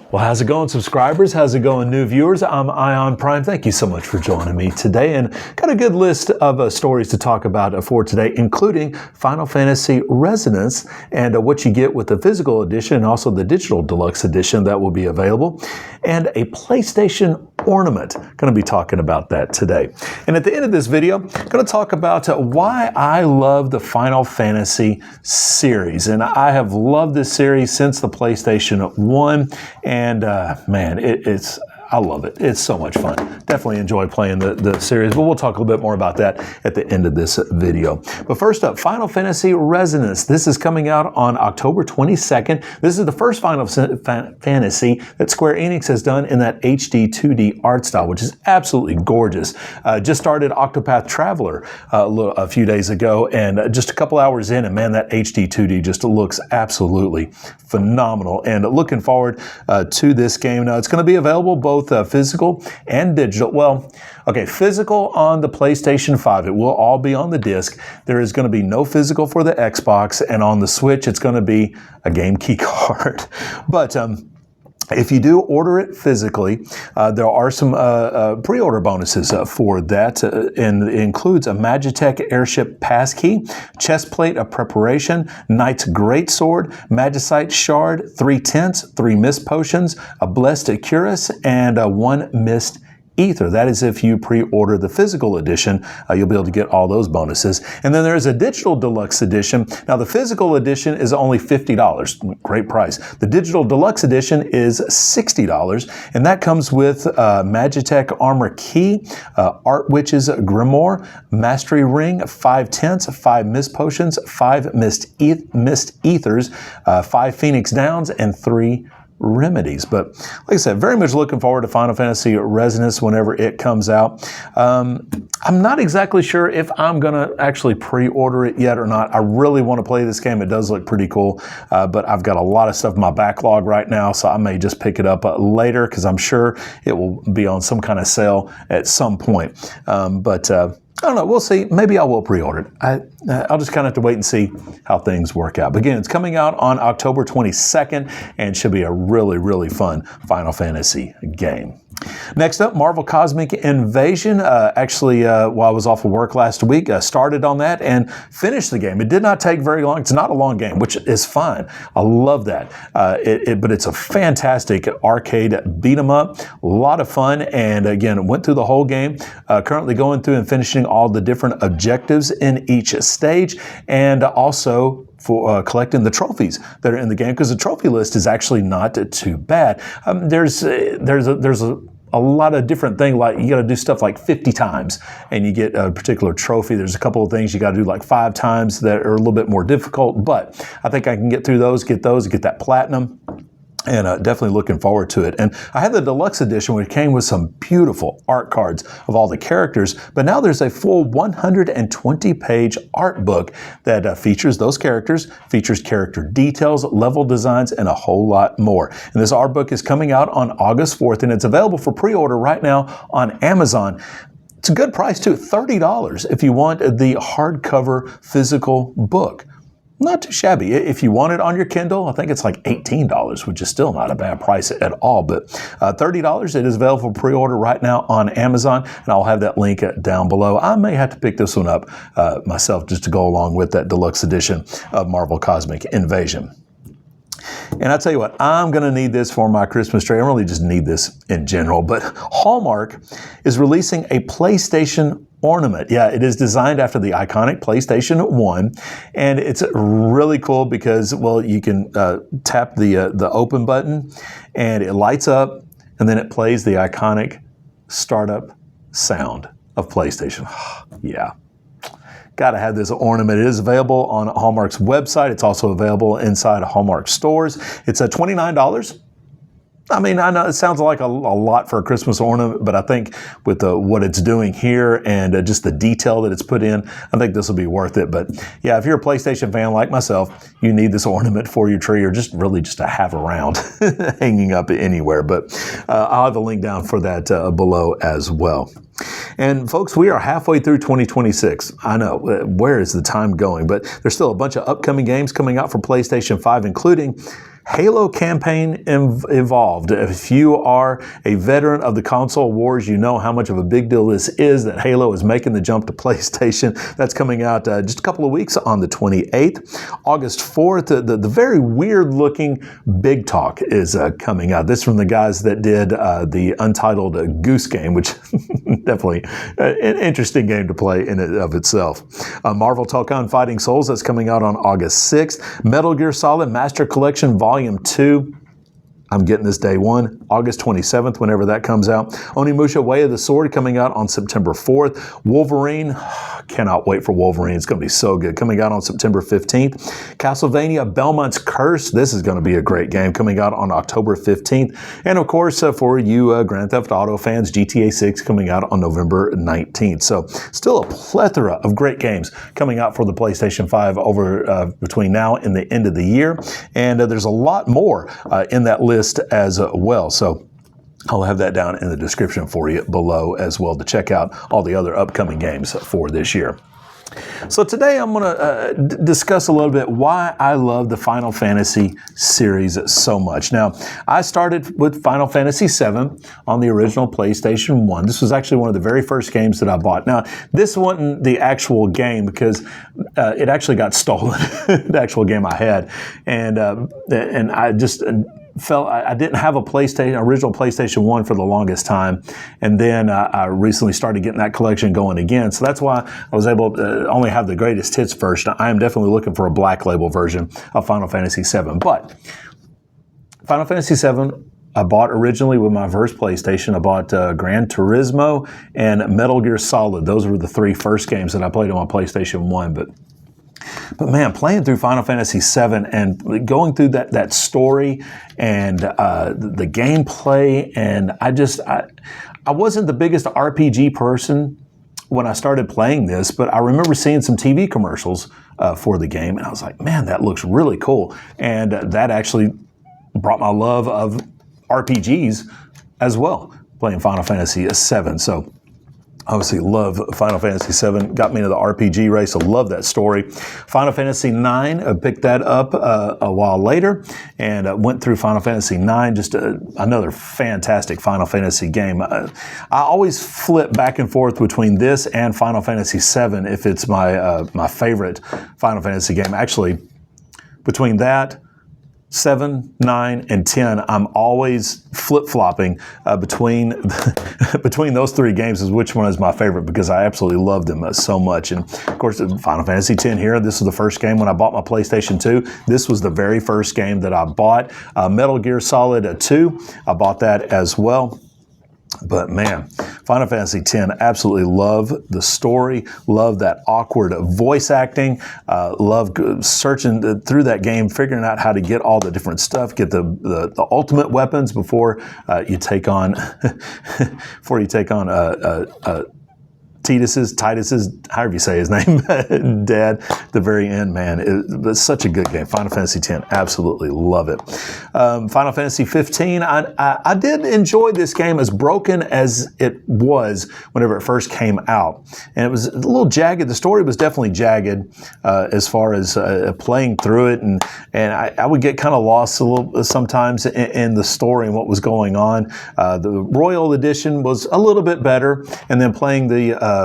Well, how's it going, subscribers? How's it going, new viewers? I'm Ion Prime. Thank you so much for joining me today, and got a good list of stories to talk about for today, including Final Fantasy Resonance and what you get with the physical edition and also the digital deluxe edition that will be available, and a PlayStation Ornament. Going to be talking about that today. And at the end of this video, I'm going to talk about why I love the Final Fantasy series. And I have loved this series since the PlayStation 1. And man, I love it. It's so much fun. Definitely enjoy playing the series, but we'll talk a little bit more about that at the end of this video. But first up, Final Fantasy Resonance. This is coming out on October 22nd. This is the first Final Fantasy that Square Enix has done in that HD 2D art style, which is absolutely gorgeous. Just started Octopath Traveler a few days ago, and just a couple hours in, and man, that HD 2D just looks absolutely phenomenal. And looking forward to this game. Now, it's going to be available both physical and digital. Well, okay, physical on the PlayStation 5. It will all be on the disc. There is going to be no physical for the Xbox, and on the Switch, it's going to be a game key card. But if you do order it physically, there are some pre-order bonuses for that, and it includes a Magitech Airship Passkey, chest plate of preparation, Knight's Greatsword, Magicite Shard, 3 Tints, 3 Mist Potions, a Blessed Cuirass, and 1 Mist Ether. That is if you pre-order the physical edition, you'll be able to get all those bonuses. And then there's a digital deluxe edition. Now the physical edition is only $50, great price. The digital deluxe edition is $60, and that comes with Magitech Armor Key, Art Witch's Grimoire, Mastery Ring, 5 Tints, 5 Mist Potions, 5 Mist Ethers, 5 Phoenix Downs, and 3 remedies. But like I said, very much looking forward to Final Fantasy Resonance whenever it comes out. I'm not exactly sure if I'm going to actually pre-order it yet or not. I really want to play this game. It does look pretty cool, but I've got a lot of stuff in my backlog right now, so I may just pick it up later because I'm sure it will be on some kind of sale at some point. I don't know. We'll see. Maybe I will pre-order it. I'll just kind of have to wait and see how things work out. But again, it's coming out on October 22nd and should be a really, really fun Final Fantasy game. Next up, Marvel Cosmic Invasion. Actually, while I was off of work last week, started on that and finished the game. It did not take very long. It's not a long game, which is fine. I love that. But it's a fantastic arcade beat 'em up. A lot of fun. And again, went through the whole game. Currently going through and finishing all the different objectives in each stage, and also for collecting the trophies that are in the game, because the trophy list is actually not too bad. There's a lot of different things, like you got to do stuff like 50 times and you get a particular trophy. There's a couple of things you got to do like 5 times that are a little bit more difficult, but I think I can get through those, get that platinum. And definitely looking forward to it. And I had the deluxe edition, which came with some beautiful art cards of all the characters. But now there's a full 120-page art book that features those characters, features character details, level designs, and a whole lot more. And this art book is coming out on August 4th, and it's available for pre-order right now on Amazon. It's a good price too, $30 if you want the hardcover physical book. Not too shabby. If you want it on your Kindle, I think it's like $18, which is still not a bad price at all. But $30, it is available for pre-order right now on Amazon, and I'll have that link down below. I may have to pick this one up myself just to go along with that deluxe edition of Marvel Cosmic Invasion. And I tell you what, I'm going to need this for my Christmas tree. I really just need this in general. But Hallmark is releasing a PlayStation Ornament. Yeah, it is designed after the iconic PlayStation 1, and it's really cool because, well, you can tap the open button, and it lights up, and then it plays the iconic startup sound of PlayStation. Yeah. Got to have this ornament. It is available on Hallmark's website. It's also available inside Hallmark stores. It's $29. I mean, I know it sounds like a lot for a Christmas ornament, but I think with what it's doing here and just the detail that it's put in, I think this will be worth it. But yeah, if you're a PlayStation fan like myself, you need this ornament for your tree, or just really just to have around hanging up anywhere. But I'll have a link down for that below as well. And folks, we are halfway through 2026. I know, where is the time going? But there's still a bunch of upcoming games coming out for PlayStation 5, including Halo campaign evolved. If you are a veteran of the console wars, you know how much of a big deal this is, that Halo is making the jump to PlayStation. That's coming out just a couple of weeks on the 28th. August 4th, the very weird looking Big Talk is coming out. This from the guys that did the Untitled Goose Game, which definitely an interesting game to play in and of itself. Marvel Telecom Fighting Souls, that's coming out on August 6th. Metal Gear Solid Master Collection Volume 2. I'm getting this day one, August 27th, whenever that comes out. Onimusha Way of the Sword coming out on September 4th. Wolverine, cannot wait for Wolverine. It's going to be so good. Coming out on September 15th. Castlevania Belmont's Curse. This is going to be a great game. Coming out on October 15th. And of course, for you Grand Theft Auto fans, GTA 6 coming out on November 19th. So still a plethora of great games coming out for the PlayStation 5 over between now and the end of the year. And there's a lot more in that list as well. So I'll have that down in the description for you below as well to check out all the other upcoming games for this year. So today I'm going to discuss a little bit why I love the Final Fantasy series so much. Now, I started with Final Fantasy VII on the original PlayStation 1. This was actually one of the very first games that I bought. Now, this wasn't the actual game because it actually got stolen, the actual game I had. And I just felt I didn't have a original PlayStation 1 for the longest time, and then I recently started getting that collection going again. So that's why I was able to only have the greatest hits first. I am definitely looking for a black label version of Final Fantasy VII. But Final Fantasy VII, I bought originally with my first PlayStation. I bought Gran Turismo and Metal Gear Solid. Those were the three first games that I played on my PlayStation 1. But man, playing through Final Fantasy VII and going through that story and the gameplay, and I wasn't the biggest RPG person when I started playing this, but I remember seeing some TV commercials for the game, and I was like, man, that looks really cool. And that actually brought my love of RPGs as well, playing Final Fantasy VII. So obviously love Final Fantasy VII, got me into the RPG race, so love that story. Final Fantasy IX, I picked that up a while later and went through Final Fantasy IX, just another fantastic Final Fantasy game. I always flip back and forth between this and Final Fantasy VII if it's my favorite Final Fantasy game. Actually, between that, 7, 9, and 10, I'm always flip-flopping between those three games as which one is my favorite, because I absolutely love them so much. And of course, Final Fantasy X here, this was the first game when I bought my PlayStation 2. This was the very first game that I bought. Metal Gear Solid 2, I bought that as well. But man, Final Fantasy X, absolutely love the story, love that awkward voice acting, love searching through that game, figuring out how to get all the different stuff, get the ultimate weapons before you take on Titus's, however you say his name, Dad, at the very end, man. It's such a good game. Final Fantasy X, absolutely love it. Final Fantasy 15, I did enjoy this game as broken as it was whenever it first came out. And it was a little jagged. The story was definitely jagged as far as playing through it. And I would get kind of lost a little sometimes in the story and what was going on. The Royal Edition was a little bit better. And then playing the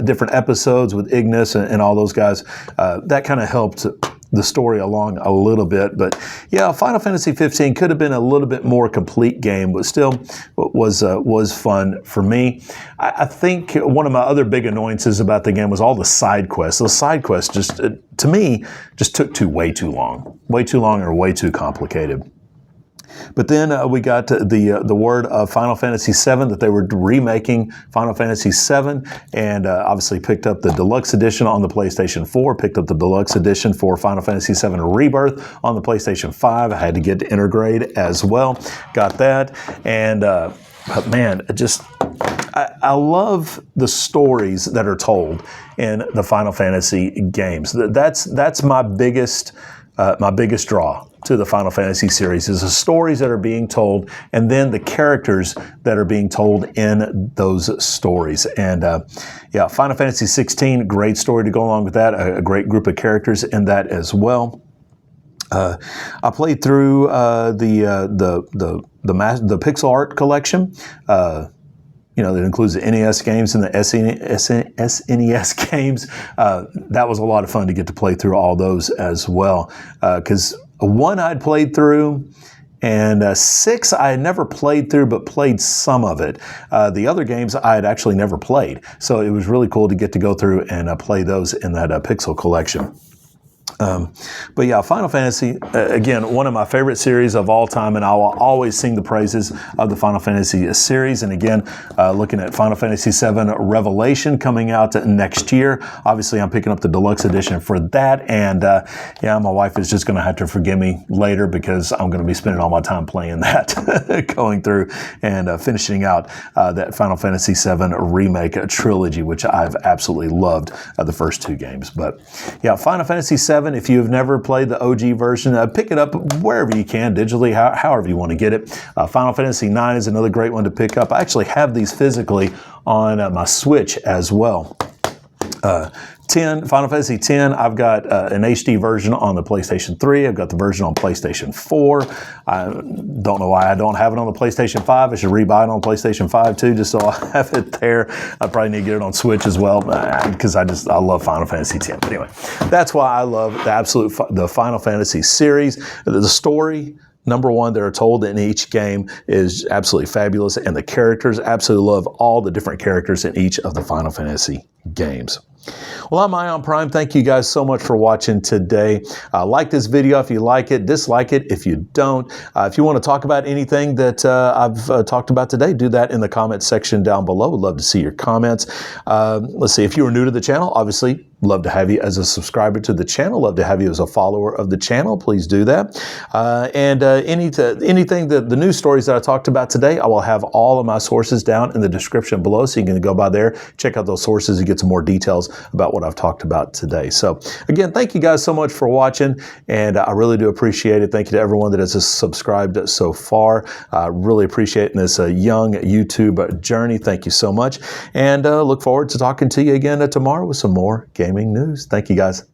different episodes with Ignis and all those guys, that kind of helped the story along a little bit. But yeah, Final Fantasy 15 could have been a little bit more complete game, but still was fun for me. I think one of my other big annoyances about the game was all the side quests. Those side quests just, to me, just took way too long or way too complicated. But then we got the word of Final Fantasy VII that they were remaking Final Fantasy VII, and obviously picked up the Deluxe Edition on the PlayStation 4, picked up the Deluxe Edition for Final Fantasy VII Rebirth on the PlayStation 5. I had to get Intergrade as well. Got that. And but man, I love the stories that are told in the Final Fantasy games. That's my biggest draw to the Final Fantasy series, is the stories that are being told, and then the characters that are being told in those stories. And yeah, Final Fantasy 16, great story to go along with that, a great group of characters in that as well. I played through the pixel art collection. That includes the NES games and the SNES games. That was a lot of fun to get to play through all those as well. Because 1 I'd played through, and 6 I had never played through, but played some of it. The other games I had actually never played. So it was really cool to get to go through and play those in that Pixel collection. But yeah, Final Fantasy, again, one of my favorite series of all time, and I will always sing the praises of the Final Fantasy series. And again, looking at Final Fantasy VII Revelation coming out next year. Obviously, I'm picking up the deluxe edition for that. And yeah, my wife is just going to have to forgive me later because I'm going to be spending all my time playing that, going through and finishing out that Final Fantasy VII Remake trilogy, which I've absolutely loved the first 2 games. But yeah, Final Fantasy VII, if you've never played the OG version, pick it up wherever you can, digitally, however you want to get it. Final Fantasy IX is another great one to pick up. I actually have these physically on my Switch as well. Final Fantasy X, I've got an HD version on the PlayStation 3. I've got the version on PlayStation 4. I don't know why I don't have it on the PlayStation 5. I should rebuy it on PlayStation 5 too, just so I have it there. I probably need to get it on Switch as well because I love Final Fantasy X. But anyway, that's why I love the Final Fantasy series. The story, number one, that are told in each game is absolutely fabulous, and the characters, absolutely love all the different characters in each of the Final Fantasy games. Well, I'm Ion Prime. Thank you guys so much for watching today. Like this video if you like it, dislike it if you don't. If you want to talk about anything that I've talked about today, do that in the comment section down below. Would love to see your comments. Let's see, if you are new to the channel, obviously, love to have you as a subscriber to the channel. Love to have you as a follower of the channel. Please do that. Anything, the news stories that I talked about today, I will have all of my sources down in the description below, so you can go by there, check out those sources, and get some more details about what I've talked about today. So again, thank you guys so much for watching, and I really do appreciate it. Thank you to everyone that has subscribed so far. Really appreciate this young YouTube journey. Thank you so much, and look forward to talking to you again tomorrow with some more gaming news. Thank you guys.